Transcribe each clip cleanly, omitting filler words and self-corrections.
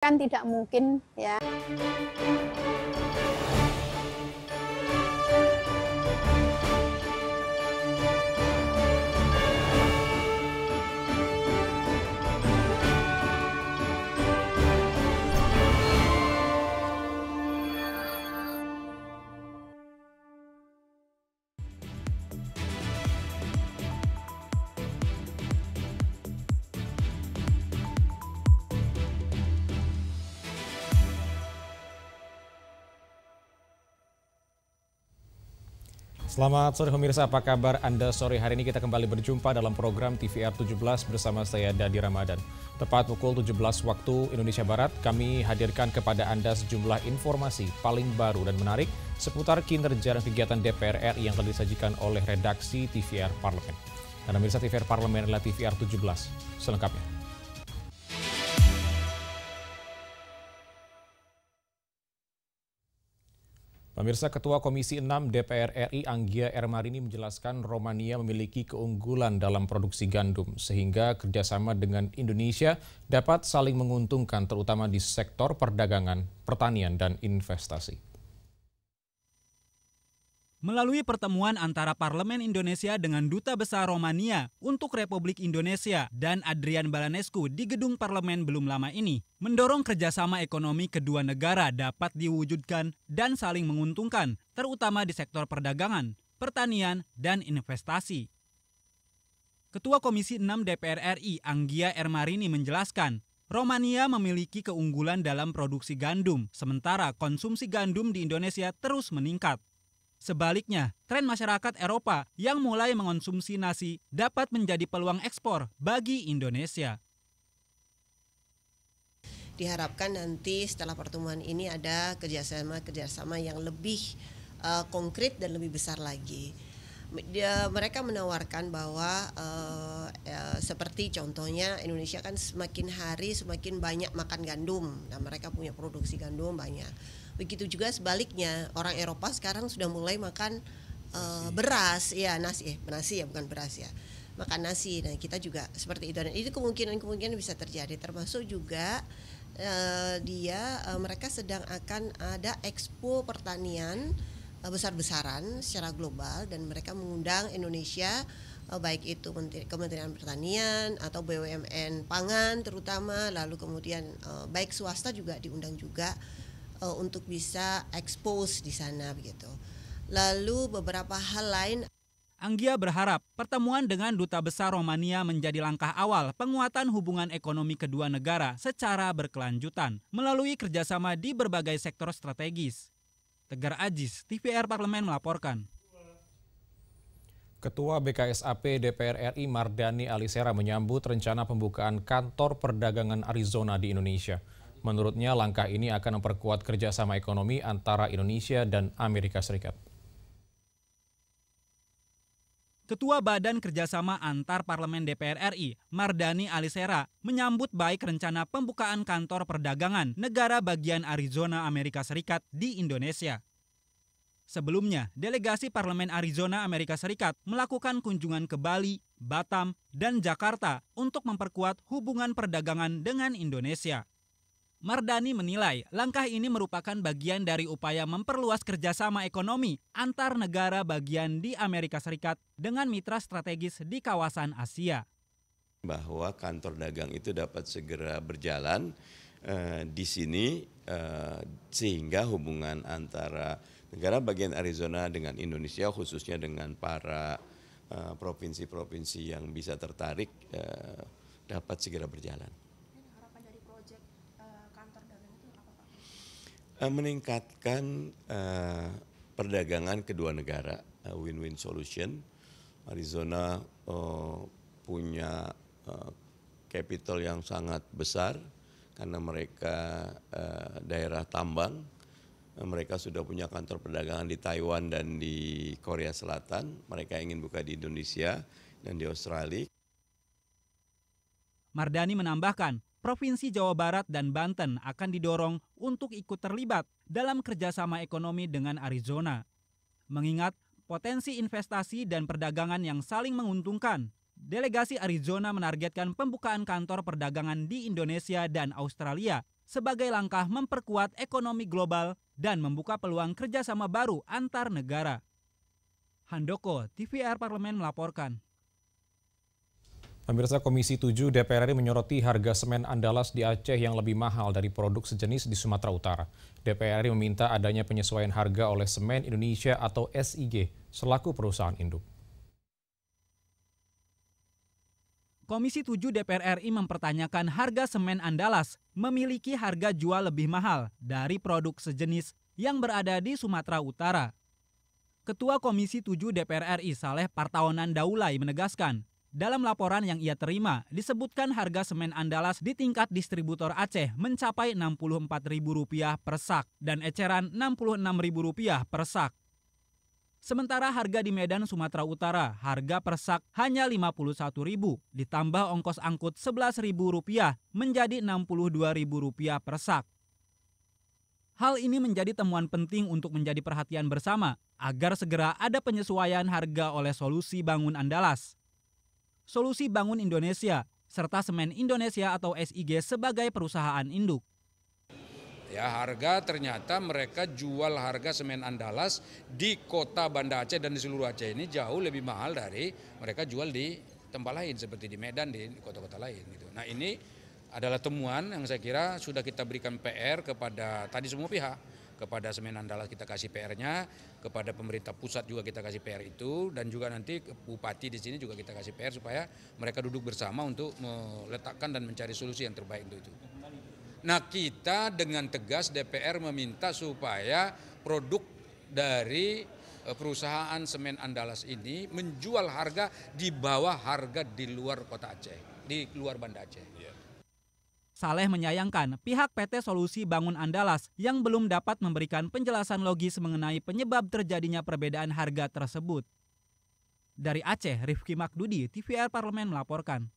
Kan tidak mungkin ya. Selamat sore pemirsa, apa kabar Anda sore hari ini? Kita kembali berjumpa dalam program TVR 17 bersama saya Dadi Ramadan. Tepat pukul 17 waktu Indonesia Barat, kami hadirkan kepada Anda sejumlah informasi paling baru dan menarik seputar kinerja dan kegiatan DPR RI yang telah disajikan oleh redaksi TVR Parlemen. Dan pemirsa, TVR Parlemen adalah TVR 17 selengkapnya. Pemirsa, Ketua Komisi 6 DPR RI Anggia Ermarini menjelaskan Romania memiliki keunggulan dalam produksi gandum sehingga kerjasama dengan Indonesia dapat saling menguntungkan terutama di sektor perdagangan, pertanian, dan investasi. Melalui pertemuan antara Parlemen Indonesia dengan Duta Besar Romania untuk Republik Indonesia dan Adrian Balanescu di gedung parlemen belum lama ini, mendorong kerjasama ekonomi kedua negara dapat diwujudkan dan saling menguntungkan, terutama di sektor perdagangan, pertanian, dan investasi. Ketua Komisi 6 DPR RI Anggia Ermarini menjelaskan, Romania memiliki keunggulan dalam produksi gandum, sementara konsumsi gandum di Indonesia terus meningkat. Sebaliknya, tren masyarakat Eropa yang mulai mengonsumsi nasi dapat menjadi peluang ekspor bagi Indonesia. Diharapkan nanti setelah pertemuan ini ada kerjasama yang lebih konkret dan lebih besar lagi. Mereka menawarkan bahwa seperti contohnya Indonesia kan semakin hari semakin banyak makan gandum. Nah, mereka punya produksi gandum banyak. Begitu juga sebaliknya, orang Eropa sekarang sudah mulai makan beras, ya nasi ya bukan beras ya, makan nasi. Nah, kita juga seperti itu dan itu kemungkinan bisa terjadi. Termasuk juga mereka sedang akan ada Expo Pertanian besar-besaran secara global dan mereka mengundang Indonesia, baik itu Kementerian Pertanian atau BUMN pangan terutama, lalu kemudian baik swasta juga diundang juga untuk bisa expose di sana begitu. Lalu beberapa hal lain. Anggia berharap pertemuan dengan Duta Besar Romania menjadi langkah awal penguatan hubungan ekonomi kedua negara secara berkelanjutan melalui kerjasama di berbagai sektor strategis. Tegar Aziz, TVR Parlemen melaporkan. Ketua BKSAP DPR RI Mardani Alisera menyambut rencana pembukaan kantor perdagangan Arizona di Indonesia. Menurutnya, langkah ini akan memperkuat kerjasama ekonomi antara Indonesia dan Amerika Serikat. Ketua Badan Kerjasama Antar Parlemen DPR RI, Mardani Alisera, menyambut baik rencana pembukaan kantor perdagangan negara bagian Arizona Amerika Serikat di Indonesia. Sebelumnya, delegasi Parlemen Arizona Amerika Serikat melakukan kunjungan ke Bali, Batam, dan Jakarta untuk memperkuat hubungan perdagangan dengan Indonesia. Mardani menilai langkah ini merupakan bagian dari upaya memperluas kerjasama ekonomi antar negara bagian di Amerika Serikat dengan mitra strategis di kawasan Asia. Bahwa kantor dagang itu dapat segera berjalan di sini sehingga hubungan antara negara bagian Arizona dengan Indonesia khususnya dengan para provinsi-provinsi yang bisa tertarik dapat segera berjalan. Meningkatkan perdagangan kedua negara, win-win solution. Arizona punya capital yang sangat besar karena mereka daerah tambang. Mereka sudah punya kantor perdagangan di Taiwan dan di Korea Selatan. Mereka ingin buka di Indonesia dan di Australia. Mardani menambahkan, Provinsi Jawa Barat dan Banten akan didorong untuk ikut terlibat dalam kerjasama ekonomi dengan Arizona. Mengingat potensi investasi dan perdagangan yang saling menguntungkan, delegasi Arizona menargetkan pembukaan kantor perdagangan di Indonesia dan Australia sebagai langkah memperkuat ekonomi global dan membuka peluang kerjasama baru antar negara. Handoko, TVR Parlemen melaporkan. Pemirsa, Komisi 7 DPR RI menyoroti harga semen Andalas di Aceh yang lebih mahal dari produk sejenis di Sumatera Utara. DPR RI meminta adanya penyesuaian harga oleh Semen Indonesia atau SIG selaku perusahaan induk. Komisi 7 DPR RI mempertanyakan harga semen Andalas memiliki harga jual lebih mahal dari produk sejenis yang berada di Sumatera Utara. Ketua Komisi 7 DPR RI Saleh Partaonan Daulay menegaskan, dalam laporan yang ia terima, disebutkan harga semen Andalas di tingkat distributor Aceh mencapai Rp64.000 per sak dan eceran Rp66.000 per sak. Sementara harga di Medan, Sumatera Utara, harga per sak hanya Rp51.000, ditambah ongkos angkut Rp11.000 menjadi Rp62.000 per sak. Hal ini menjadi temuan penting untuk menjadi perhatian bersama agar segera ada penyesuaian harga oleh Solusi Bangun Andalas, Solusi Bangun Indonesia, serta Semen Indonesia atau SIG sebagai perusahaan induk. Ya, harga ternyata mereka jual harga semen Andalas di kota Banda Aceh dan di seluruh Aceh ini jauh lebih mahal dari mereka jual di tempat lain seperti di Medan, di kota-kota lain. Gitu. Nah, ini adalah temuan yang saya kira sudah kita berikan PR kepada tadi semua pihak. Kepada Semen Andalas kita kasih PR-nya, kepada pemerintah pusat juga kita kasih PR itu, dan juga nanti Bupati di sini juga kita kasih PR supaya mereka duduk bersama untuk meletakkan dan mencari solusi yang terbaik untuk itu. Nah, kita dengan tegas DPR meminta supaya produk dari perusahaan Semen Andalas ini menjual harga di bawah harga di luar kota Aceh, di luar Banda Aceh. Saleh menyayangkan pihak PT Solusi Bangun Andalas yang belum dapat memberikan penjelasan logis mengenai penyebab terjadinya perbedaan harga tersebut. Dari Aceh, Rifki Makdudi, TVR Parlemen melaporkan.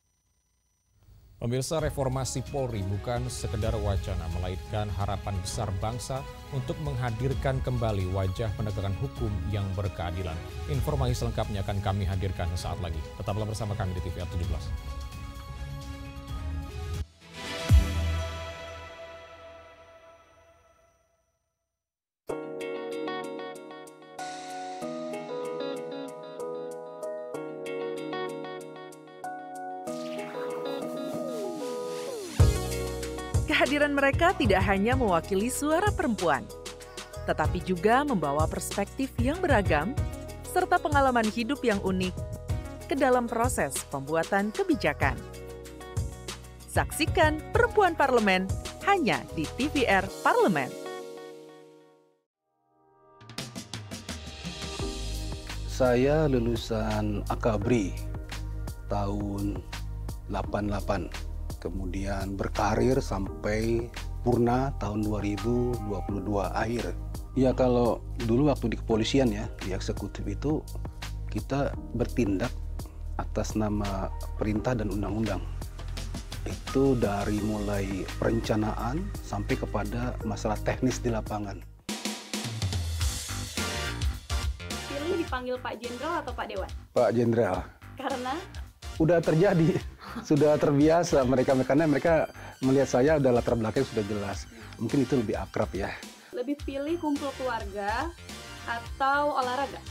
Pemirsa, reformasi Polri bukan sekedar wacana, melainkan harapan besar bangsa untuk menghadirkan kembali wajah penegakan hukum yang berkeadilan. Informasi selengkapnya akan kami hadirkan sesaat lagi. Tetaplah bersama kami di TVR 17. Kehadiran mereka tidak hanya mewakili suara perempuan, tetapi juga membawa perspektif yang beragam serta pengalaman hidup yang unik ke dalam proses pembuatan kebijakan. Saksikan Perempuan Parlemen hanya di TVR Parlemen. Saya lulusan Akabri tahun 88. Kemudian berkarir sampai purna tahun 2022 akhir. Ya, kalau dulu waktu di kepolisian ya, di eksekutif itu kita bertindak atas nama perintah dan undang-undang. Itu dari mulai perencanaan sampai kepada masalah teknis di lapangan. Pilih dipanggil Pak Jenderal atau Pak Dewan? Pak Jenderal. Karena? Udah terjadi, sudah terbiasa karena mereka melihat saya udah latar belakang sudah jelas. Mungkin itu lebih akrab ya. Lebih pilih kumpul keluarga atau olahraga?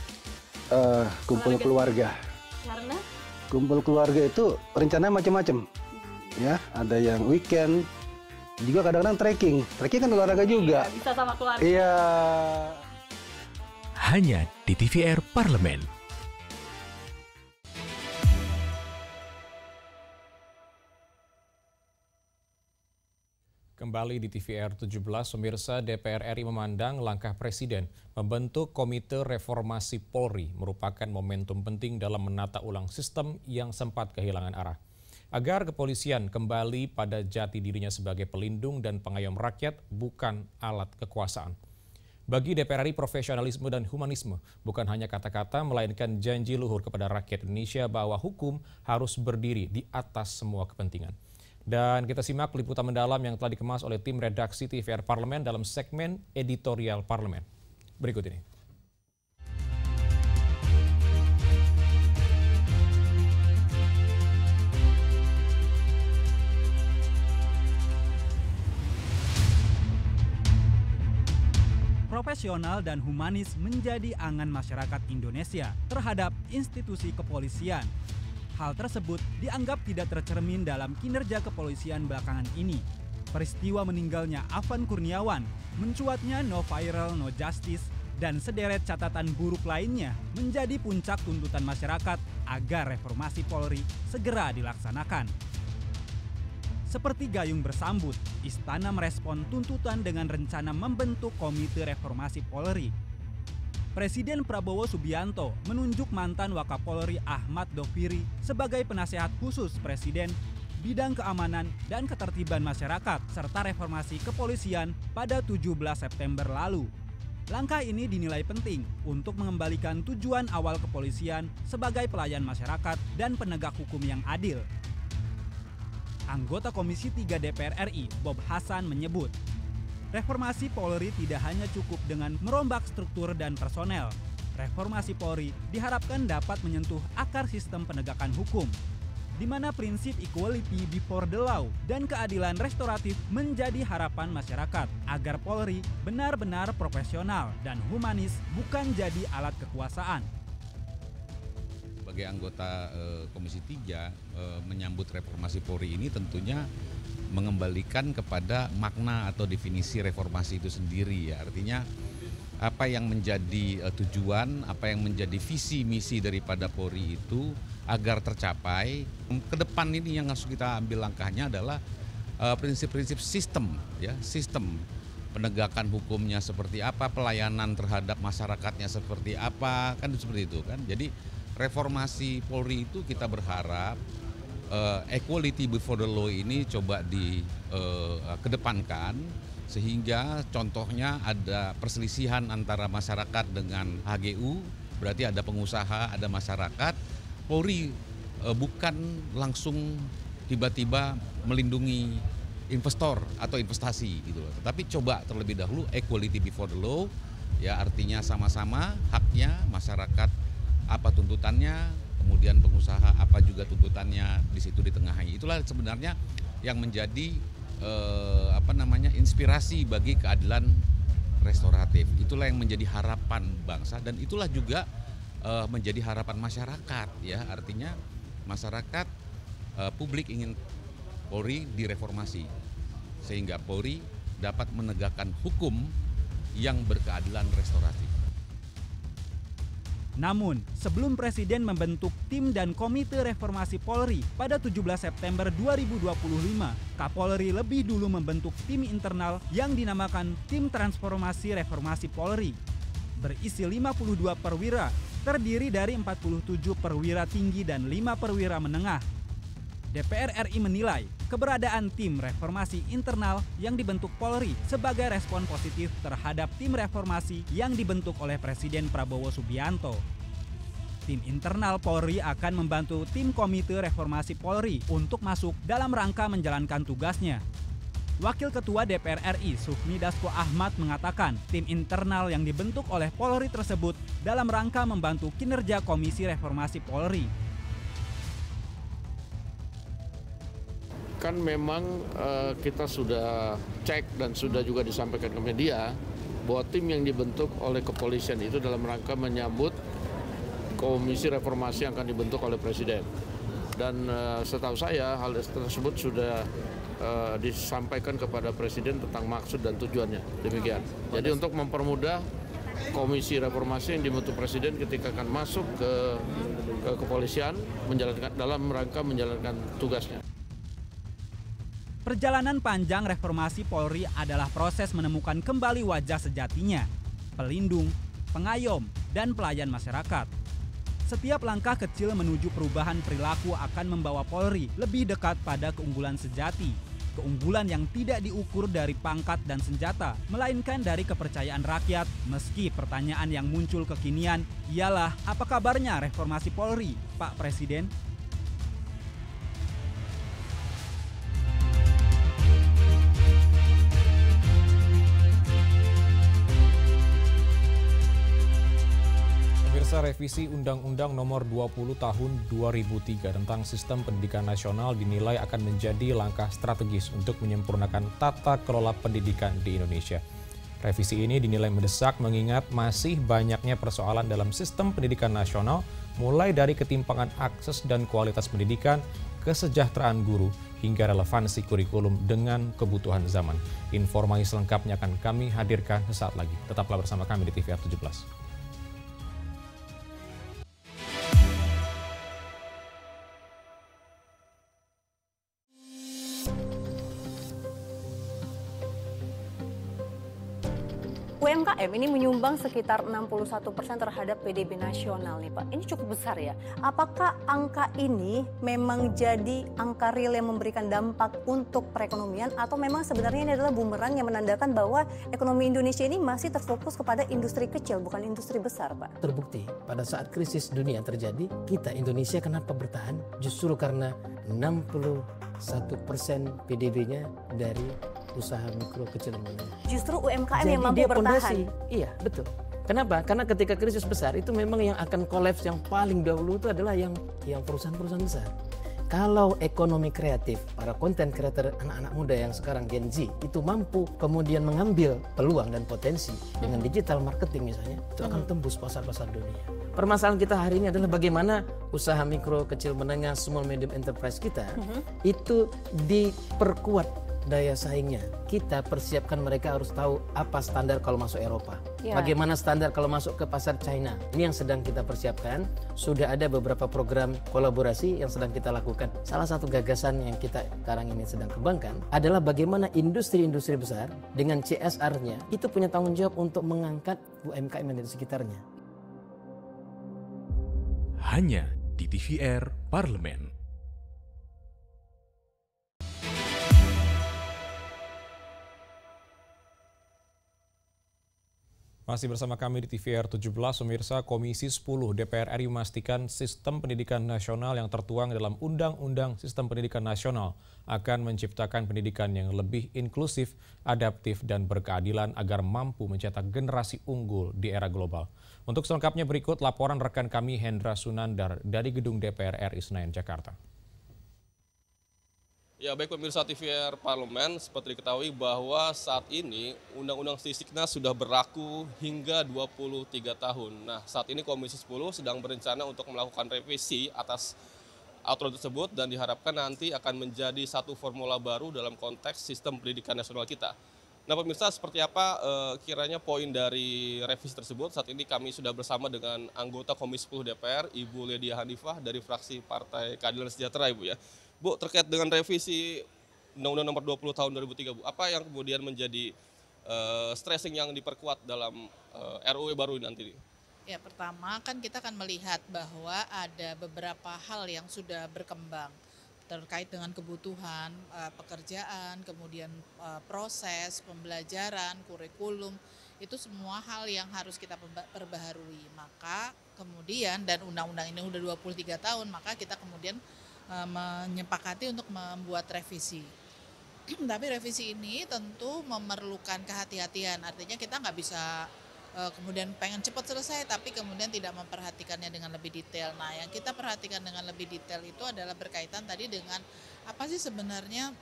Kumpul keluarga. Karena? Kumpul keluarga itu rencananya macam-macam. Ya, ada yang weekend, juga kadang-kadang trekking. Trekking kan olahraga juga. Bisa sama keluarga. Iya. Hanya di TVR Parlemen. Kembali di TVR 17, pemirsa, DPR RI memandang langkah Presiden membentuk Komite Reformasi Polri merupakan momentum penting dalam menata ulang sistem yang sempat kehilangan arah. Agar kepolisian kembali pada jati dirinya sebagai pelindung dan pengayom rakyat, bukan alat kekuasaan. Bagi DPR RI, profesionalisme dan humanisme bukan hanya kata-kata, melainkan janji luhur kepada rakyat Indonesia bahwa hukum harus berdiri di atas semua kepentingan. Dan kita simak liputan mendalam yang telah dikemas oleh tim redaksi TVR Parlemen dalam segmen editorial Parlemen. Berikut ini. profesional dan humanis menjadi angan masyarakat Indonesia terhadap institusi kepolisian. Hal tersebut dianggap tidak tercermin dalam kinerja kepolisian belakangan ini. Peristiwa meninggalnya Afan Kurniawan, mencuatnya no viral, no justice, dan sederet catatan buruk lainnya menjadi puncak tuntutan masyarakat agar reformasi Polri segera dilaksanakan. Seperti gayung bersambut, Istana merespon tuntutan dengan rencana membentuk Komite Reformasi Polri. Presiden Prabowo Subianto menunjuk mantan Wakapolri Ahmad Doviri sebagai penasehat khusus Presiden bidang keamanan dan ketertiban masyarakat serta reformasi kepolisian pada 17 September lalu. Langkah ini dinilai penting untuk mengembalikan tujuan awal kepolisian sebagai pelayan masyarakat dan penegak hukum yang adil. Anggota Komisi 3 DPR RI, Bob Hasan menyebut, reformasi Polri tidak hanya cukup dengan merombak struktur dan personel. Reformasi Polri diharapkan dapat menyentuh akar sistem penegakan hukum, di mana prinsip equality before the law dan keadilan restoratif menjadi harapan masyarakat agar Polri benar-benar profesional dan humanis, bukan jadi alat kekuasaan. Sebagai anggota Komisi 3 menyambut reformasi Polri ini tentunya mengembalikan kepada makna atau definisi reformasi itu sendiri ya. Artinya apa yang menjadi tujuan, apa yang menjadi visi misi daripada Polri itu agar tercapai. Ke depan ini yang harus kita ambil langkahnya adalah prinsip-prinsip sistem ya, sistem penegakan hukumnya seperti apa, pelayanan terhadap masyarakatnya seperti apa, kan seperti itu kan. Jadi reformasi Polri itu kita berharap equality before the law ini coba dikedepankan sehingga contohnya ada perselisihan antara masyarakat dengan HGU, berarti ada pengusaha, ada masyarakat. Polri bukan langsung tiba-tiba melindungi investor atau investasi gitu loh. Tetapi coba terlebih dahulu equality before the law, ya artinya sama-sama haknya masyarakat apa tuntutannya, kemudian pengusaha apa juga tuntutannya, di situ ditengahi. Itulah sebenarnya yang menjadi inspirasi bagi keadilan restoratif. Itulah yang menjadi harapan bangsa dan itulah juga menjadi harapan masyarakat ya. Artinya masyarakat publik ingin Polri direformasi sehingga Polri dapat menegakkan hukum yang berkeadilan restoratif. Namun, sebelum Presiden membentuk tim dan Komite Reformasi Polri pada 17 September 2025, Kapolri lebih dulu membentuk tim internal yang dinamakan Tim Transformasi Reformasi Polri. Berisi 52 perwira, terdiri dari 47 perwira tinggi dan 5 perwira menengah. DPR RI menilai keberadaan tim reformasi internal yang dibentuk Polri sebagai respon positif terhadap tim reformasi yang dibentuk oleh Presiden Prabowo Subianto. Tim internal Polri akan membantu tim Komite Reformasi Polri untuk masuk dalam rangka menjalankan tugasnya. Wakil Ketua DPR RI Sufmi Dasko Ahmad mengatakan tim internal yang dibentuk oleh Polri tersebut dalam rangka membantu kinerja Komisi Reformasi Polri. Kan memang kita sudah cek dan sudah juga disampaikan ke media bahwa tim yang dibentuk oleh kepolisian itu dalam rangka menyambut komisi reformasi yang akan dibentuk oleh Presiden. Dan setahu saya hal tersebut sudah disampaikan kepada Presiden tentang maksud dan tujuannya. Demikian. Jadi untuk mempermudah komisi reformasi yang dibentuk Presiden ketika akan masuk ke kepolisian dalam rangka menjalankan tugasnya. Perjalanan panjang reformasi Polri adalah proses menemukan kembali wajah sejatinya, pelindung, pengayom, dan pelayan masyarakat. Setiap langkah kecil menuju perubahan perilaku akan membawa Polri lebih dekat pada keunggulan sejati. Keunggulan yang tidak diukur dari pangkat dan senjata, melainkan dari kepercayaan rakyat. Meski pertanyaan yang muncul kekinian ialah apa kabarnya reformasi Polri, Pak Presiden? Revisi Undang-Undang Nomor 20 Tahun 2003 tentang Sistem Pendidikan Nasional dinilai akan menjadi langkah strategis untuk menyempurnakan tata kelola pendidikan di Indonesia. Revisi ini dinilai mendesak mengingat masih banyaknya persoalan dalam sistem pendidikan nasional, mulai dari ketimpangan akses dan kualitas pendidikan, kesejahteraan guru, hingga relevansi kurikulum dengan kebutuhan zaman. Informasi selengkapnya akan kami hadirkan sesaat lagi. Tetaplah bersama kami di TVR 17. UMKM ini menyumbang sekitar 61% terhadap PDB nasional nih Pak. Ini cukup besar ya. Apakah angka ini memang jadi angka real yang memberikan dampak untuk perekonomian atau memang sebenarnya ini adalah bumerang yang menandakan bahwa ekonomi Indonesia ini masih terfokus kepada industri kecil bukan industri besar Pak? Terbukti pada saat krisis dunia terjadi, kita Indonesia kenapa bertahan? Justru karena 61% PDB-nya dari usaha mikro kecil dan menengah. Justru UMKM yang mampu bertahan. Iya, betul. Kenapa? Karena ketika krisis besar itu memang yang akan kolaps yang paling dahulu itu adalah yang perusahaan-perusahaan besar. Kalau ekonomi kreatif, para konten kreator anak-anak muda yang sekarang Gen Z itu mampu kemudian mengambil peluang dan potensi dengan digital marketing misalnya, itu akan tembus pasar-pasar dunia. Permasalahan kita hari ini adalah bagaimana usaha mikro, kecil, menengah, small medium enterprise kita itu diperkuat daya saingnya. Kita persiapkan mereka harus tahu apa standar kalau masuk Eropa. Bagaimana standar kalau masuk ke pasar China. Ini yang sedang kita persiapkan. Sudah ada beberapa program kolaborasi yang sedang kita lakukan. Salah satu gagasan yang kita sekarang ini sedang kembangkan adalah bagaimana industri-industri besar dengan CSR-nya itu punya tanggung jawab untuk mengangkat UMKM yang di sekitarnya. Hanya di TVR Parlemen. Masih bersama kami di TVR 17, pemirsa. Komisi 10 DPR RI memastikan sistem pendidikan nasional yang tertuang dalam Undang-Undang Sistem Pendidikan Nasional akan menciptakan pendidikan yang lebih inklusif, adaptif, dan berkeadilan agar mampu mencetak generasi unggul di era global. Untuk selengkapnya berikut laporan rekan kami Hendra Sunandar dari Gedung DPR RI Senayan, Jakarta. Ya, baik pemirsa TVR Parlemen, seperti diketahui bahwa saat ini Undang-Undang Sisdiknas sudah berlaku hingga 23 tahun. Nah, saat ini Komisi 10 sedang berencana untuk melakukan revisi atas aturan tersebut dan diharapkan nanti akan menjadi satu formula baru dalam konteks sistem pendidikan nasional kita. Nah pemirsa, seperti apa kiranya poin dari revisi tersebut? Saat ini kami sudah bersama dengan anggota Komisi 10 DPR, Ibu Ledia Hanifah dari fraksi Partai Keadilan Sejahtera, Ibu ya. Bu, terkait dengan revisi Undang-Undang Nomor 20 Tahun 2003, Bu, apa yang kemudian menjadi stressing yang diperkuat dalam RUU baru ini nanti? Ya, pertama kan kita akan melihat bahwa ada beberapa hal yang sudah berkembang terkait dengan kebutuhan pekerjaan, kemudian proses pembelajaran, kurikulum, itu semua hal yang harus kita perbaharui. Maka kemudian, dan undang-undang ini sudah 23 tahun, maka kita kemudian menyepakati untuk membuat revisi. Tapi revisi ini tentu memerlukan kehati-hatian, artinya kita nggak bisa kemudian pengen cepat selesai tapi kemudian tidak memperhatikannya dengan lebih detail. Nah, yang kita perhatikan dengan lebih detail itu adalah berkaitan tadi dengan apa sih sebenarnya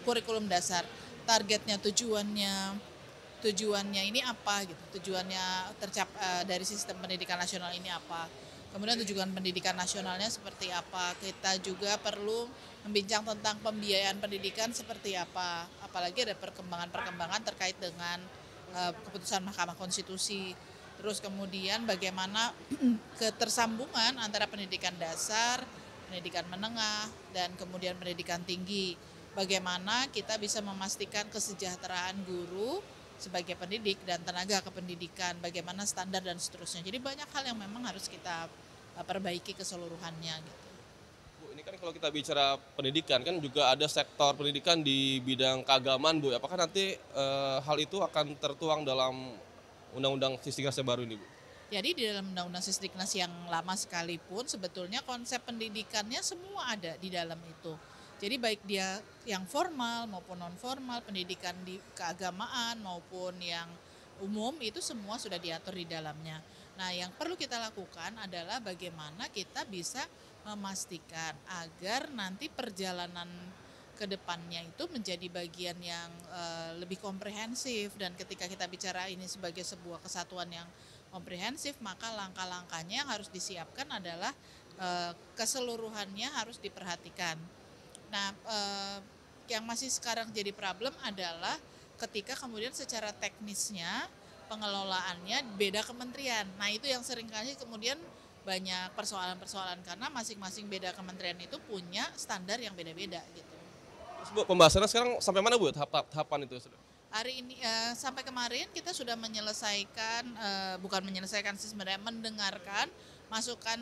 kurikulum dasar, targetnya, tujuannya ini apa gitu, tujuannya dari sistem pendidikan nasional ini apa. Kemudian tujuan pendidikan nasionalnya seperti apa. Kita juga perlu membincang tentang pembiayaan pendidikan seperti apa. Apalagi ada perkembangan-perkembangan terkait dengan keputusan Mahkamah Konstitusi. Terus kemudian bagaimana ketersambungan antara pendidikan dasar, pendidikan menengah, dan kemudian pendidikan tinggi. Bagaimana kita bisa memastikan kesejahteraan guru sebagai pendidik dan tenaga kependidikan, bagaimana standar dan seterusnya. Jadi banyak hal yang memang harus kita perbaiki keseluruhannya gitu. Bu, ini kan kalau kita bicara pendidikan kan juga ada sektor pendidikan di bidang keagamaan, Bu. Apakah nanti hal itu akan tertuang dalam Undang-Undang Sisdiknas yang baru ini, Bu? Jadi di dalam Undang-Undang Sisdiknas yang lama sekalipun sebetulnya konsep pendidikannya semua ada di dalam itu. Jadi baik dia yang formal maupun non formal, pendidikan di keagamaan maupun yang umum itu semua sudah diatur di dalamnya. Nah, yang perlu kita lakukan adalah bagaimana kita bisa memastikan agar nanti perjalanan ke depannya itu menjadi bagian yang lebih komprehensif, dan ketika kita bicara ini sebagai sebuah kesatuan yang komprehensif, maka langkah-langkahnya yang harus disiapkan adalah keseluruhannya harus diperhatikan. Nah, yang masih sekarang jadi problem adalah ketika kemudian secara teknisnya pengelolaannya beda kementerian. Nah, itu yang seringkali kemudian banyak persoalan-persoalan karena masing-masing beda kementerian itu punya standar yang beda-beda gitu. Terus Bu, pembahasannya sekarang sampai mana Bu tahapan itu? Hari ini sampai kemarin kita sudah menyelesaikan, bukan menyelesaikan sih sebenarnya, mendengarkan masukan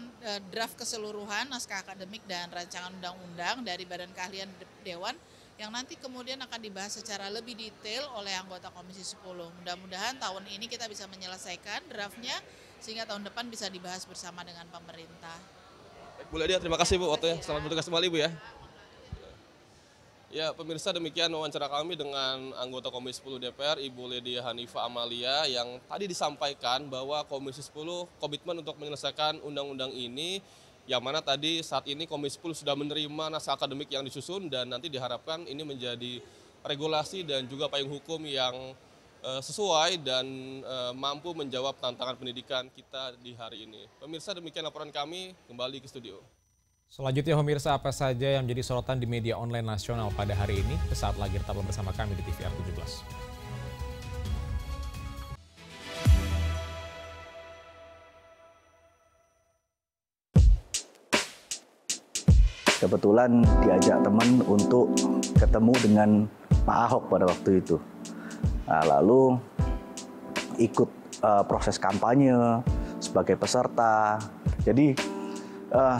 draft keseluruhan naskah akademik dan rancangan undang-undang dari Badan Keahlian Dewan yang nanti kemudian akan dibahas secara lebih detail oleh anggota Komisi 10. Mudah-mudahan tahun ini kita bisa menyelesaikan draftnya sehingga tahun depan bisa dibahas bersama dengan pemerintah. Bu Ledia, terima kasih Bu waktunya. Selamat bertugas kembali Bu ya. Ya, pemirsa, demikian wawancara kami dengan anggota Komisi 10 DPR, Ibu Ledia Hanifa Amalia, yang tadi disampaikan bahwa Komisi 10 komitmen untuk menyelesaikan undang-undang ini, yang mana tadi saat ini Komisi 10 sudah menerima naskah akademik yang disusun dan nanti diharapkan ini menjadi regulasi dan juga payung hukum yang sesuai dan mampu menjawab tantangan pendidikan kita di hari ini. Pemirsa, demikian laporan kami, kembali ke studio. Selanjutnya pemirsa, apa saja yang menjadi sorotan di media online nasional pada hari ini? Sesaat lagi tetaplah bersama kami di TVR 17. Kebetulan diajak teman untuk ketemu dengan Pak Ahok pada waktu itu. Nah, lalu ikut proses kampanye sebagai peserta. Jadi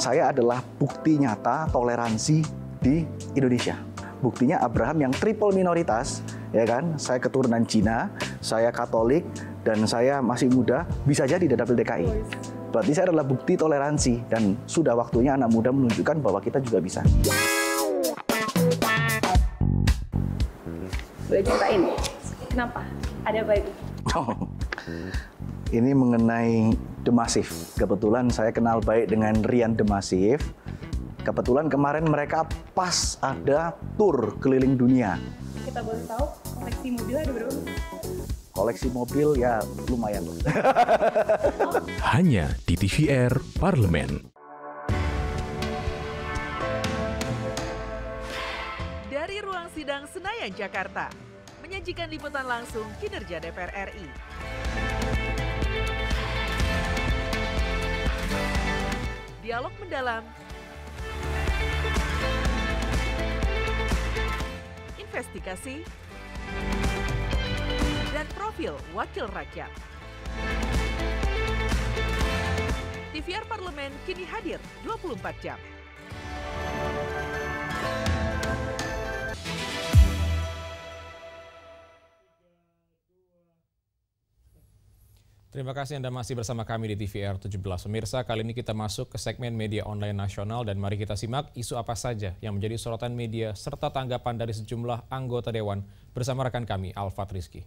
saya adalah bukti nyata toleransi di Indonesia. Buktinya Abraham yang triple minoritas, ya kan? Saya keturunan Cina, saya Katolik, dan saya masih muda, bisa jadi di Dapil DKI. Berarti saya adalah bukti toleransi dan sudah waktunya anak muda menunjukkan bahwa kita juga bisa. Boleh ceritain? Kenapa? Ada apa itu? Ini mengenai The Massive. Kebetulan saya kenal baik dengan Rian The Massive. Kebetulan kemarin mereka pas ada tur keliling dunia. Kita boleh tahu koleksi mobil ada berapa? Koleksi mobil ya lumayan. Hanya di TVR Parlemen. Dari ruang sidang Senayan, Jakarta, menyajikan liputan langsung kinerja DPR RI. Dialog mendalam, investigasi, dan profil wakil rakyat. TVR Parlemen kini hadir 24 jam. Terima kasih Anda masih bersama kami di TVR 17. Pemirsa, kali ini kita masuk ke segmen media online nasional dan mari kita simak isu apa saja yang menjadi sorotan media serta tanggapan dari sejumlah anggota Dewan bersama rekan kami, Alfat Rizky.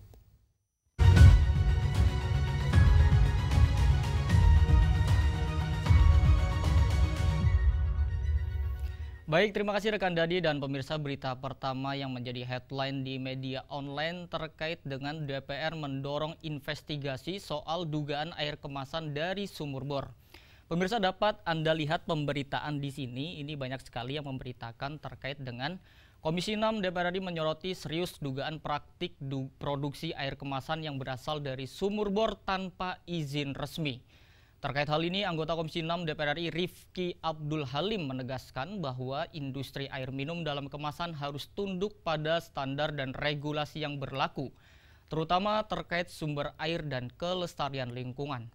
Baik, terima kasih rekan Dadi dan pemirsa. Berita pertama yang menjadi headline di media online terkait dengan DPR mendorong investigasi soal dugaan air kemasan dari sumur bor. Pemirsa, dapat Anda lihat pemberitaan di sini, ini banyak sekali yang memberitakan terkait dengan Komisi 6 DPR RI menyoroti serius dugaan praktik produksi air kemasan yang berasal dari sumur bor tanpa izin resmi. Terkait hal ini, anggota Komisi 6 DPR RI Rifki Abdul Halim menegaskan bahwa industri air minum dalam kemasan harus tunduk pada standar dan regulasi yang berlaku, terutama terkait sumber air dan kelestarian lingkungan.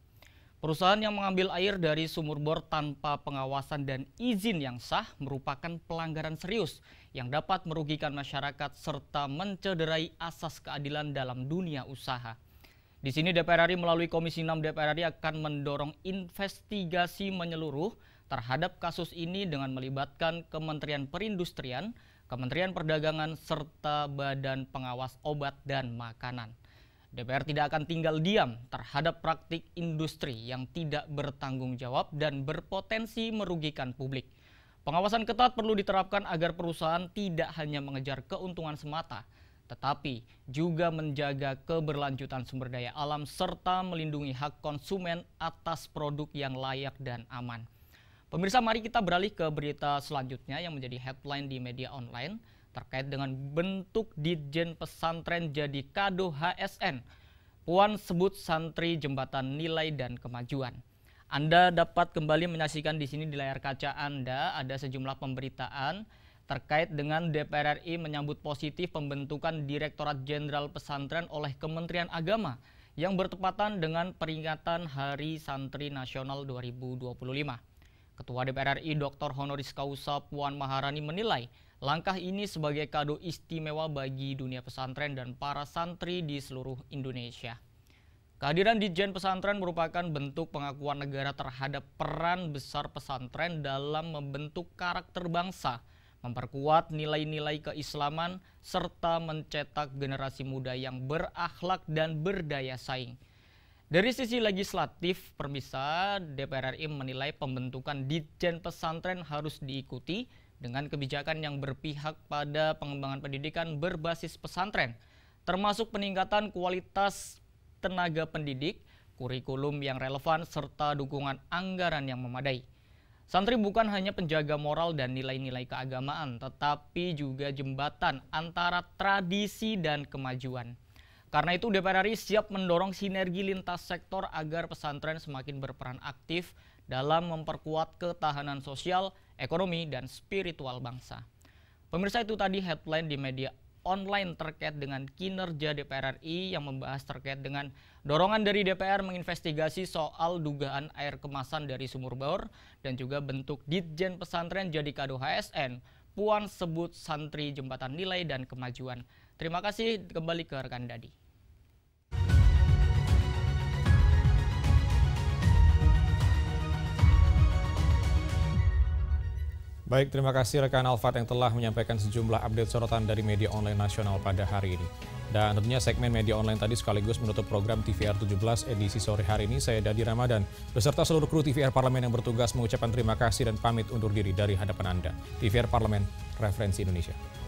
Perusahaan yang mengambil air dari sumur bor tanpa pengawasan dan izin yang sah merupakan pelanggaran serius yang dapat merugikan masyarakat serta mencederai asas keadilan dalam dunia usaha. Di sini DPR RI melalui Komisi 6 DPR RI akan mendorong investigasi menyeluruh terhadap kasus ini dengan melibatkan Kementerian Perindustrian, Kementerian Perdagangan, serta Badan Pengawas Obat dan Makanan. DPR tidak akan tinggal diam terhadap praktik industri yang tidak bertanggung jawab dan berpotensi merugikan publik. Pengawasan ketat perlu diterapkan agar perusahaan tidak hanya mengejar keuntungan semata, tetapi juga menjaga keberlanjutan sumber daya alam serta melindungi hak konsumen atas produk yang layak dan aman. Pemirsa, mari kita beralih ke berita selanjutnya yang menjadi headline di media online terkait dengan bentuk Ditjen Pesantren jadi kado HSN. Puan sebut santri jembatan nilai dan kemajuan. Anda dapat kembali menyaksikan di sini di layar kaca Anda ada sejumlah pemberitaan terkait dengan DPR RI menyambut positif pembentukan Direktorat Jenderal Pesantren oleh Kementerian Agama yang bertepatan dengan peringatan Hari Santri Nasional 2025. Ketua DPR RI Dr. Honoris Causa Puan Maharani menilai langkah ini sebagai kado istimewa bagi dunia pesantren dan para santri di seluruh Indonesia. Kehadiran Ditjen Pesantren merupakan bentuk pengakuan negara terhadap peran besar pesantren dalam membentuk karakter bangsa, memperkuat nilai-nilai keislaman, serta mencetak generasi muda yang berakhlak dan berdaya saing. Dari sisi legislatif, pemirsa, DPR RI menilai pembentukan Ditjen Pesantren harus diikuti dengan kebijakan yang berpihak pada pengembangan pendidikan berbasis pesantren, termasuk peningkatan kualitas tenaga pendidik, kurikulum yang relevan, serta dukungan anggaran yang memadai. Santri bukan hanya penjaga moral dan nilai-nilai keagamaan, tetapi juga jembatan antara tradisi dan kemajuan. Karena itu DPR RI siap mendorong sinergi lintas sektor agar pesantren semakin berperan aktif dalam memperkuat ketahanan sosial, ekonomi, dan spiritual bangsa. Pemirsa, itu tadi headline di media online terkait dengan kinerja DPR RI yang membahas terkait dengan dorongan dari DPR menginvestigasi soal dugaan air kemasan dari sumur bor dan juga bentuk Ditjen Pesantren jadi kado HSN. Puan sebut santri jembatan nilai dan kemajuan. Terima kasih, kembali ke rekan Dadi. Baik, terima kasih rekan Alfat yang telah menyampaikan sejumlah update sorotan dari media online nasional pada hari ini. Dan tentunya segmen media online tadi sekaligus menutup program TVR 17 edisi sore hari ini. Saya Dadi Ramadan beserta seluruh kru TVR Parlemen yang bertugas mengucapkan terima kasih dan pamit undur diri dari hadapan Anda. TVR Parlemen, referensi Indonesia.